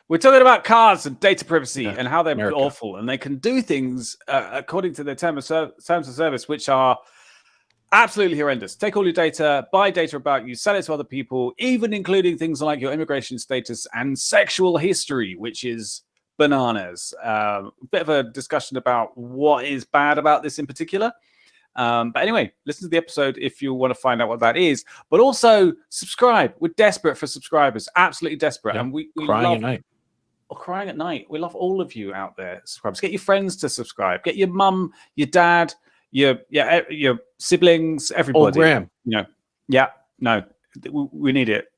We're talking about cars and data privacy and how they're America. awful, and they can do things according to their terms of service, which are absolutely horrendous. Take all your data, buy data about you, sell it to other people, even including things like your immigration status and sexual history, which is bananas. Bit of a discussion about what is bad about this in particular. But anyway, listen to the episode if you want to find out what that is. But also subscribe. We're desperate for subscribers, absolutely desperate. Yep. And we crying love at night. Or crying at night. We love all of you out there. Subscribe. Get your friends to subscribe. Get your mum, your dad, your siblings, everybody. Old Graham. We need it.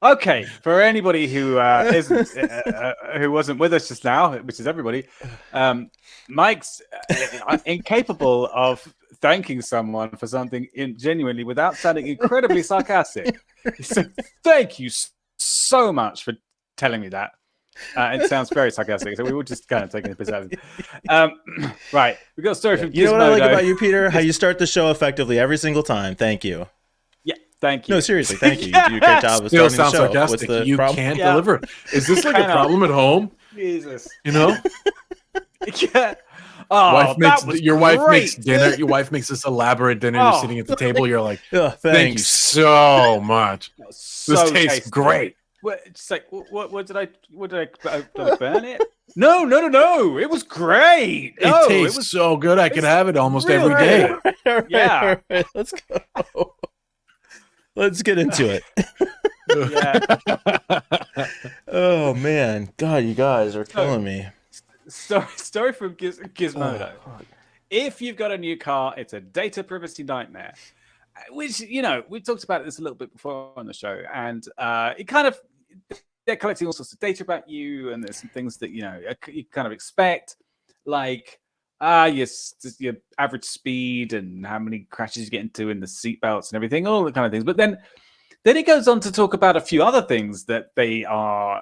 Okay, for anybody who isn't who wasn't with us just now, which is everybody, Mike's incapable of thanking someone for something genuinely without sounding incredibly sarcastic. He said, "Thank you so much for telling me that." It sounds very sarcastic, so we will just kind of take a piss out of it. Right, we got a story from Gizmodo. You know what I like about you, Peter? How you start the show effectively every single time. Thank you. Thank you. No, seriously, thank you. You do a great job of Still starting the sounds show. sarcastic. What's the You problem? can't deliver. Is this like a problem at home? Jesus. You know? Yeah. Oh, Your wife makes dinner. Your wife makes this elaborate dinner. You're sitting at the table. You're like, thank you so much. This tastes great. It's like, what did I burn it? No. It was great. It tastes so good. I could have it almost every day. Yeah. Right, let's go. Let's get into it. Yeah. Oh man, God, you guys are killing me. Story from Gizmodo. If you've got a new car, it's a data privacy nightmare. Which, we talked about this a little bit before on the show, and they're collecting all sorts of data about you, and there's some things that you kind of expect, like your average speed and how many crashes you get into in the seatbelts and everything, all the kind of things. But then it goes on to talk about a few other things that they are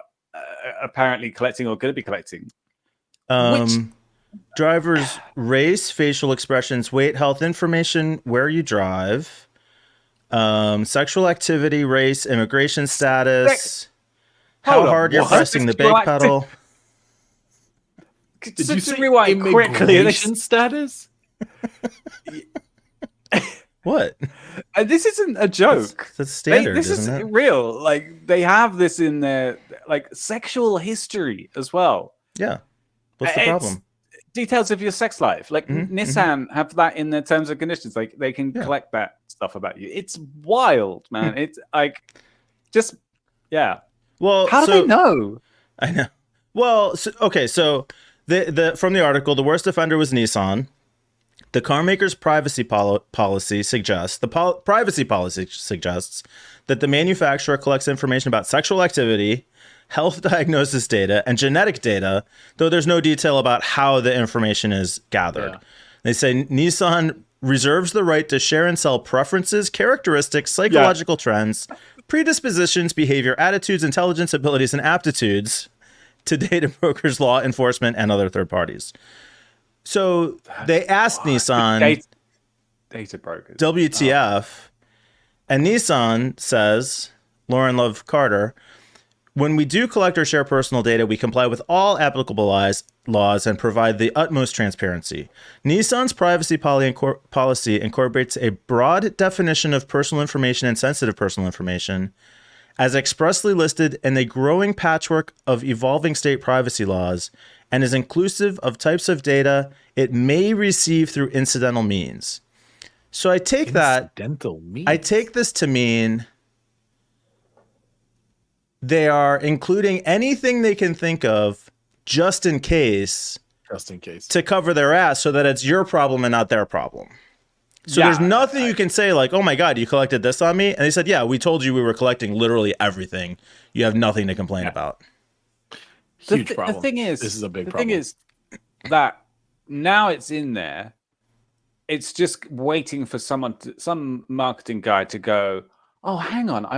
apparently collecting or going to be collecting. Driver's race, facial expressions, weight, health information, where you drive, sexual activity, race, immigration status, how hard you're pressing the brake pedal. Did you say rewind quickly? Immigration status? What? This isn't a joke. That's standard, this isn't is it? real. Like, they have this in their sexual history as well. Yeah. What's the problem? Details of your sex life. Like Nissan have that in their terms and conditions. Like, they can collect that stuff about you. It's wild, man. It's like, just, yeah. Well, how do they know? I know. Well, so the from the article, the worst offender was Nissan. The car maker's privacy policy suggests that the manufacturer collects information about sexual activity, health diagnosis data, and genetic data, though there's no detail about how the information is gathered. Yeah. They say Nissan reserves the right to share and sell preferences, characteristics, psychological trends, predispositions, behavior, attitudes, intelligence, abilities, and aptitudes to data brokers, law enforcement, and other third parties. So they asked Nissan, data brokers, WTF, and Nissan says, Lauren Love Carter, when we do collect or share personal data, we comply with all applicable laws and provide the utmost transparency. Nissan's privacy policy incorporates a broad definition of personal information and sensitive personal information, as expressly listed in a growing patchwork of evolving state privacy laws, and is inclusive of types of data it may receive through incidental means. So I take I take this to mean they are including anything they can think of just in case to cover their ass so that it's your problem and not their problem. So there's nothing you can say like, oh my God, you collected this on me? And they said, yeah, we told you we were collecting literally everything. You have nothing to complain about. Huge problem. The thing is, this is a big problem. The thing is that now it's in there. It's just waiting for some marketing guy to go, oh, hang on. I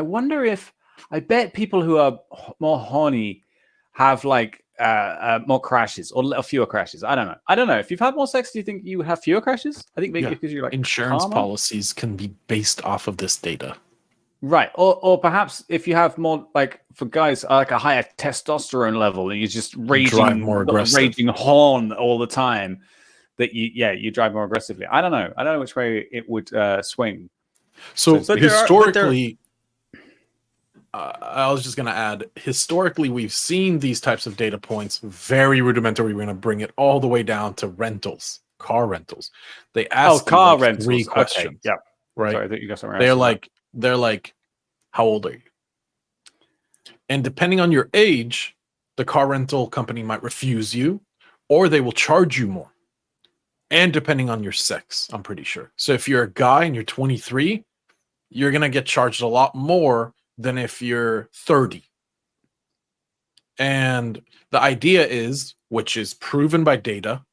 bet people who are more horny have like more crashes or fewer crashes. I don't know. If you've had more sex, do you think you have fewer crashes? I think maybe because you're like insurance calmer? policies can be based off of this data. Right. Or perhaps if you have more, like for guys, like a higher testosterone level and you just raging horn all the time, that you drive more aggressively. I don't know which way it would swing. So historically, I was just going to add, historically, we've seen these types of data points very rudimentary. We're going to bring it all the way down to rentals, car rentals. They ask car rentals. 3 questions. Okay. Yeah. Right. Sorry, I think you got somewhere else. They're like, how old are you? And depending on your age, the car rental company might refuse you, or they will charge you more. And depending on your sex, I'm pretty sure. So if you're a guy and you're 23, you're going to get charged a lot more than if you're 30. And the idea is, which is proven by data,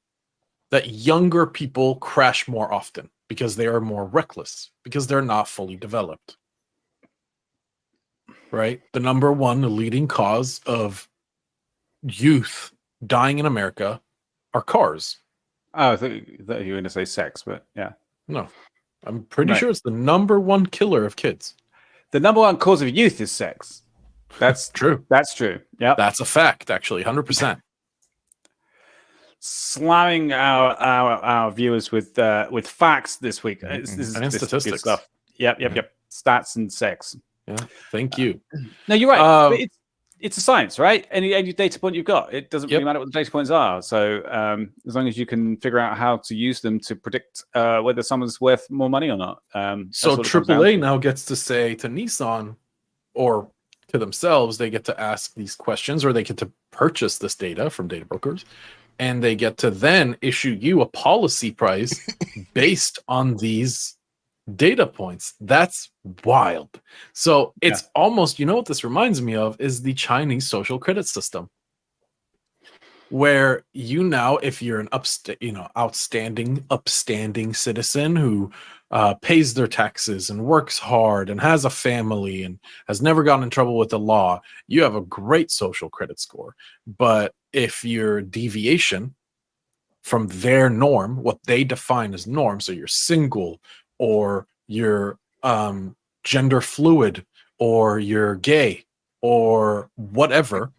that younger people crash more often because they are more reckless, because they're not fully developed. Right? The number one leading cause of youth dying in America are cars. Oh, I thought you were going to say sex, but yeah. No, I'm pretty sure it's the number one killer of kids. The number one cause of youth is sex. That's true. That's true. Yeah, that's a fact. Actually, 100%. Slamming our viewers with facts this week. This is statistics stuff. Yep. Stats and sex. Yeah, thank you. No, you're right. It's a science, right? Any data point you've got, it doesn't really matter what the data points are. So as long as you can figure out how to use them to predict whether someone's worth more money or not. So AAA now gets to say to Nissan or to themselves, they get to ask these questions, or they get to purchase this data from data brokers, and they get to then issue you a policy price based on these data points. That's wild. So it's almost, you know what this reminds me of is the Chinese social credit system, where you now, if you're an outstanding, upstanding citizen who pays their taxes and works hard and has a family and has never gotten in trouble with the law, you have a great social credit score. But if your deviation from their norm, what they define as norm, so you're single, or you're gender fluid, or you're gay, or whatever,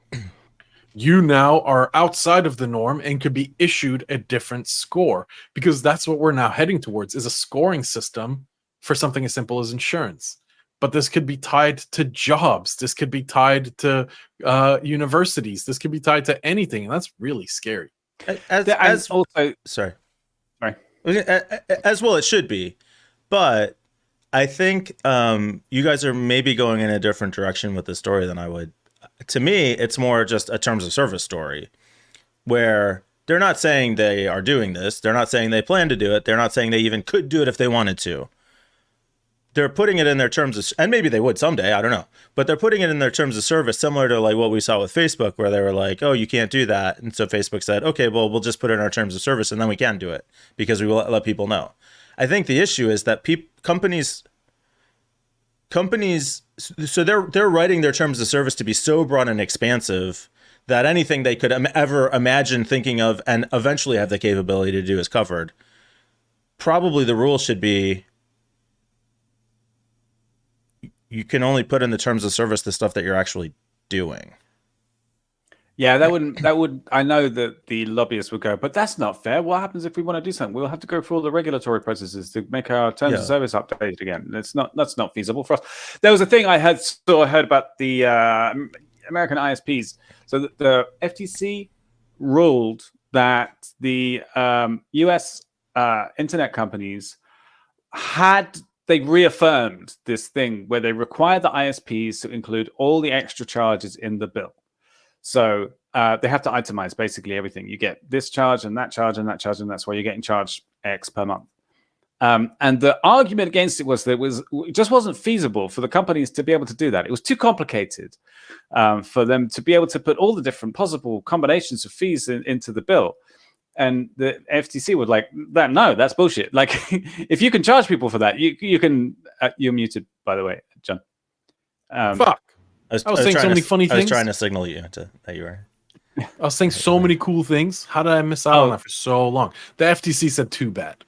you now are outside of the norm and could be issued a different score, because that's what we're now heading towards, is a scoring system for something as simple as insurance. But this could be tied to jobs. This could be tied to universities. This could be tied to anything. And that's really scary. As well, it should be. But I think you guys are maybe going in a different direction with the story than I would. To me, it's more just a terms of service story, where they're not saying they are doing this. They're not saying they plan to do it. They're not saying they even could do it if they wanted to. They're putting it in their terms of, and maybe they would someday, I don't know. But they're putting it in their terms of service, similar to like what we saw with Facebook, where they were like, oh, you can't do that. And so Facebook said, okay, well, we'll just put it in our terms of service, and then we can do it because we will let people know. I think the issue is that companies, so they're writing their terms of service to be so broad and expansive that anything they could ever imagine thinking of and eventually have the capability to do is covered. Probably the rule should be, you can only put in the terms of service the stuff that you're actually doing. Yeah, that would. I know that the lobbyists would go, but that's not fair. What happens if we want to do something? We'll have to go through all the regulatory processes to make our terms of service updated again. That's not feasible for us. There was a thing I heard about the American ISPs. So the FTC ruled that the US internet companies they reaffirmed this thing where they require the ISPs to include all the extra charges in the bill. So they have to itemize basically everything. You get this charge and that charge and that charge, and that's why you're getting charged X per month. And the argument against it was that it just wasn't feasible for the companies to be able to do that. It was too complicated for them to be able to put all the different possible combinations of fees into the bill. And the FTC would like that. No, that's bullshit. Like, if you can charge people for that, you can. You're muted, by the way, John. Fuck. I was saying so many funny things. I was trying to signal you that you were. I was saying so many cool things. How did I miss out on that for so long? The FTC said too bad.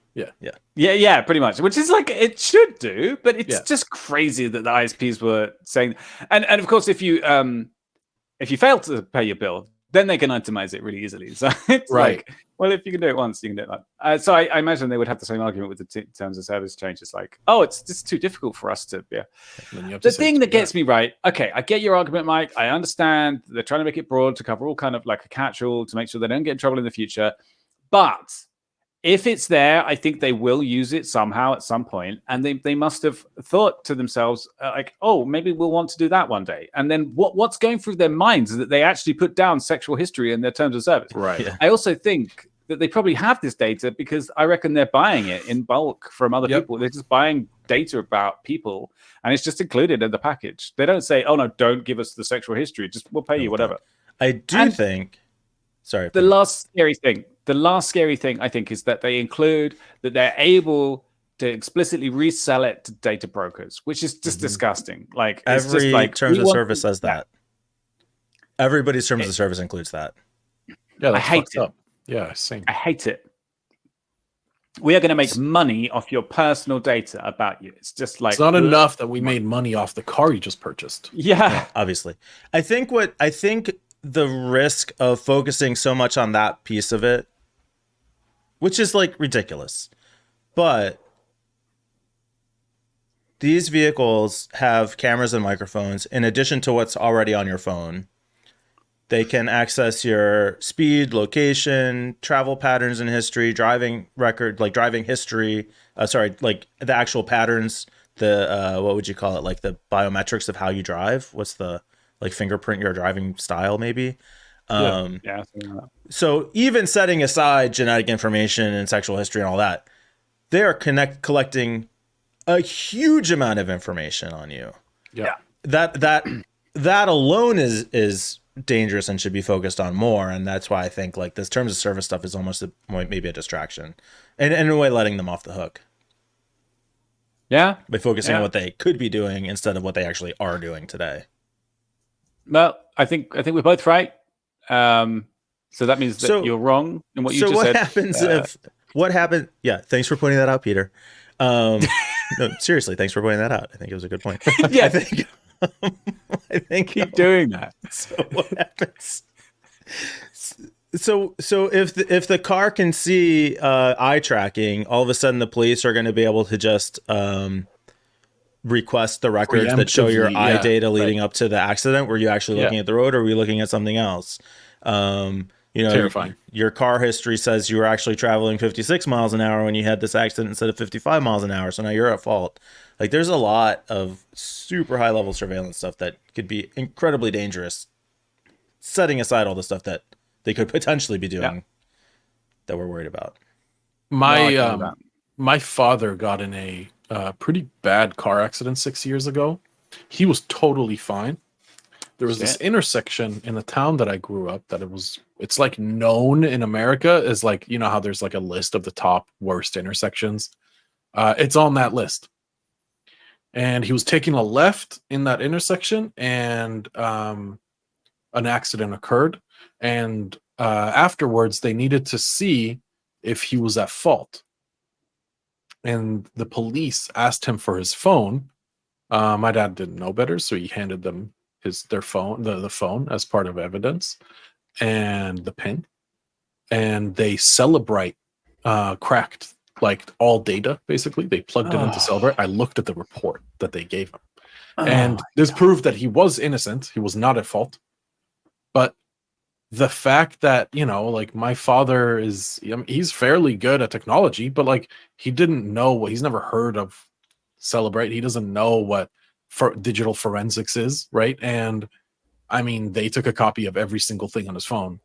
Yeah, pretty much. Which is like it should do, but it's just crazy that the ISPs were saying. And of course, if you fail to pay your bill, then they can itemize it really easily. So it's like, well, if you can do it once, you can do it. So I imagine they would have the same argument with the terms of service changes. Like, oh, it's just too difficult for us to. Yeah. The thing that gets me right. Okay, I get your argument, Mike. I understand they're trying to make it broad to cover all kind of like a catch-all to make sure they don't get in trouble in the future. But if it's there, I think they will use it somehow at some point, and they must have thought to themselves, like, oh, maybe we'll want to do that one day. And then what's going through their minds that they actually put down sexual history in their terms of service. Right. Yeah. I also think that they probably have this data because I reckon they're buying it in bulk from other people. They're just buying data about people, and it's just included in the package. They don't say, oh, no, don't give us the sexual history. Just we'll pay you whatever. I do think... Sorry. The last scary thing, I think, is that they include that they're able to explicitly resell it to data brokers, which is just disgusting. Like every terms of service says that. Everybody's terms of service includes that. Yeah, I hate it. Yeah, same. I hate it. We are going to make money off your personal data about you. It's just like it's not enough that we made money off the car you just purchased. Yeah, obviously. I think the risk of focusing so much on that piece of it, which is like ridiculous, but these vehicles have cameras and microphones in addition to what's already on your phone. They can access your speed, location, travel patterns and history, driving record, like driving history, like the actual patterns, the what would you call it, like the biometrics of how you drive. What's the like fingerprint your driving style, maybe. So even setting aside genetic information and sexual history and all that, they are collecting a huge amount of information on you. Yeah. That alone is dangerous and should be focused on more. And that's why I think like this terms of service stuff is almost maybe a distraction, and in a way letting them off the hook. Yeah. By focusing on what they could be doing instead of what they actually are doing today. Well, I think we're both right. So that means that you're wrong in what you just said. What happens? Yeah, thanks for pointing that out, Peter. No, seriously, thanks for pointing that out. I think it was a good point. Yeah, I think keep doing that. So what happens? So if the car can see eye tracking, all of a sudden the police are going to be able to just request the records that show your eye data leading up to the accident. Were you actually looking at the road, or were you looking at something else? Terrifying. Your car history says you were actually traveling 56 miles an hour when you had this accident instead of 55 miles an hour. So now you're at fault. Like there's a lot of super high level surveillance stuff that could be incredibly dangerous, setting aside all the stuff that they could potentially be doing that we're worried about. My father got in a pretty bad car accident 6 years ago. He was totally fine. There was this intersection in the town that I grew up that it's like known in America as like, you know how there's like a list of the top worst intersections. It's on that list. And he was taking a left in that intersection, and an accident occurred. And afterwards, they needed to see if he was at fault. And the police asked him for his phone. My dad didn't know better, so he handed them their phone, the phone as part of evidence, and the PIN. And they cracked like all data. Basically, they plugged it into Celebrate. I looked at the report that they gave him, and this proved that he was innocent. He was not at fault. But the fact that, like my father he's fairly good at technology, but like he didn't know he's never heard of Celebrate. He doesn't know what digital forensics is, right? And I mean, they took a copy of every single thing on his phone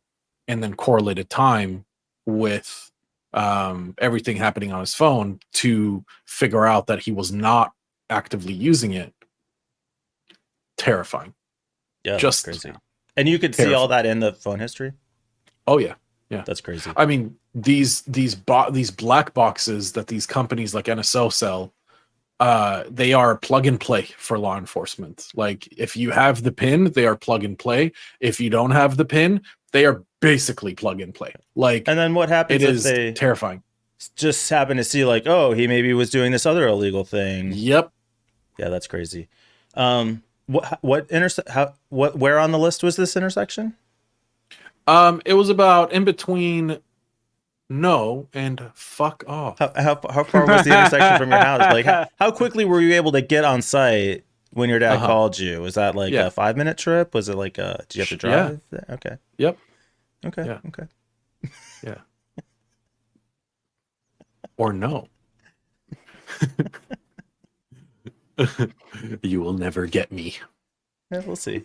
and then correlated time with everything happening on his phone to figure out that he was not actively using it. Terrifying. Yeah, just crazy. And you could see all that in the phone history? Oh yeah. Yeah. That's crazy. I mean, these black boxes that these companies like NSO sell, they are plug and play for law enforcement. Like if you have the PIN, they are plug and play. If you don't have the PIN, They are basically plug and play. Like, And then what happens it if is they terrifying. just happen to see like, oh, he maybe was doing this other illegal thing? Yep. Yeah, that's crazy. Where on the list was this intersection? It was about in between no and fuck off. How far was the intersection from your house? Like, how quickly were you able to get on site when your dad called you? Was that like a 5-minute trip? Was it like did you have to drive? Yeah. Okay. Yep. Okay. Yeah. Okay. Yeah. Or no. You will never get me. Yeah, we'll see.